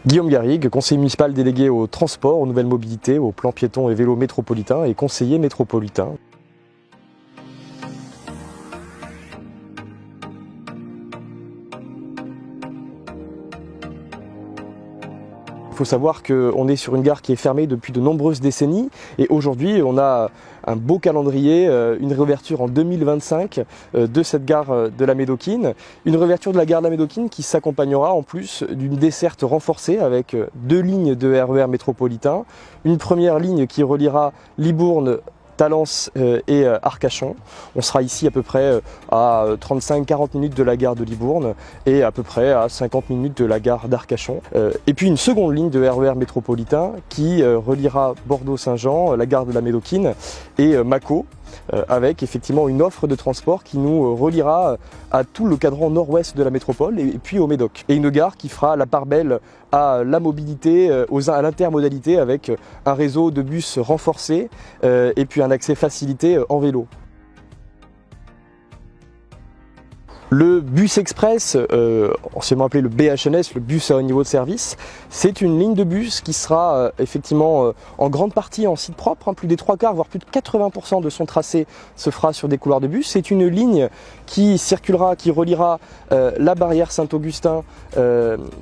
Guillaume Garrigue, conseiller municipal délégué au transport, aux nouvelles mobilités, au plan piéton et vélo métropolitain et conseiller métropolitain. Il faut savoir qu'on est sur une gare qui est fermée depuis de nombreuses décennies et aujourd'hui on a un beau calendrier, une réouverture en 2025 de cette gare de la Médokine. Une réouverture de la gare de la Médokine qui s'accompagnera en plus d'une desserte renforcée avec 2 lignes de RER métropolitain. Une première ligne qui reliera Libourne, Talence et Arcachon. On sera ici à peu près à 35-40 minutes de la gare de Libourne et à peu près à 50 minutes de la gare d'Arcachon. Et puis une seconde ligne de RER métropolitain qui reliera Bordeaux-Saint-Jean, la gare de la Médokine et Mâcon, avec effectivement une offre de transport qui nous reliera à tout le cadran nord-ouest de la métropole et puis au Médoc. Et une gare qui fera la part belle à la mobilité, à l'intermodalité avec un réseau de bus renforcé et puis un accès facilité en vélo. Le bus express, anciennement appelé le BHNS, le bus à haut niveau de service, c'est une ligne de bus qui sera effectivement en grande partie en site propre. Plus des 3/4, voire plus de 80% de son tracé se fera sur des couloirs de bus. C'est une ligne qui circulera, qui reliera la barrière Saint-Augustin,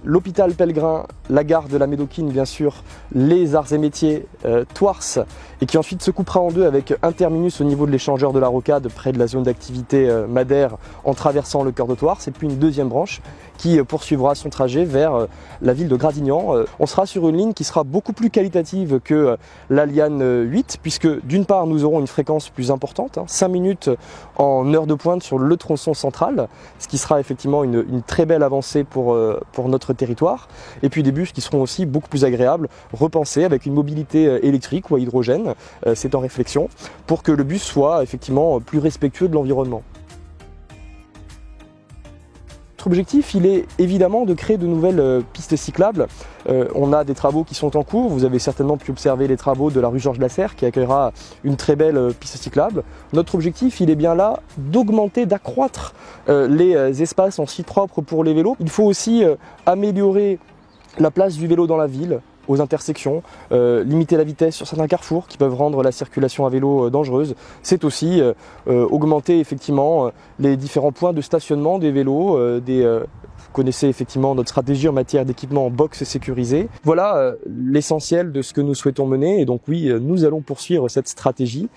l'hôpital Pellegrin, la gare de la Médokine bien sûr, les arts et métiers, Thouars, et qui ensuite se coupera en deux avec un terminus au niveau de l'échangeur de la Rocade près de la zone d'activité Madère en traversant le cœur de Thouars, et puis une deuxième branche qui poursuivra son trajet vers la ville de Gradignan. On sera sur une ligne qui sera beaucoup plus qualitative que la Liane 8 puisque d'une part nous aurons une fréquence plus importante, 5 minutes en heure de pointe sur le tronçon central, ce qui sera effectivement une très belle avancée pour notre territoire, et puis des bus qui seront aussi beaucoup plus agréables, repensés avec une mobilité électrique ou à hydrogène, c'est en réflexion, pour que le bus soit effectivement plus respectueux de l'environnement. Notre objectif, il est évidemment de créer de nouvelles pistes cyclables. On a des travaux qui sont en cours. Vous avez certainement pu observer les travaux de la rue Georges Lasserre qui accueillera une très belle piste cyclable. Notre objectif, il est bien là d'augmenter, d'accroître les espaces en site propre pour les vélos. Il faut aussi améliorer la place du vélo dans la ville, aux intersections, limiter la vitesse sur certains carrefours qui peuvent rendre la circulation à vélo dangereuse. C'est aussi augmenter effectivement les différents points de stationnement des vélos, vous connaissez effectivement notre stratégie en matière d'équipement en box sécurisé. Voilà l'essentiel de ce que nous souhaitons mener, et donc oui, nous allons poursuivre cette stratégie.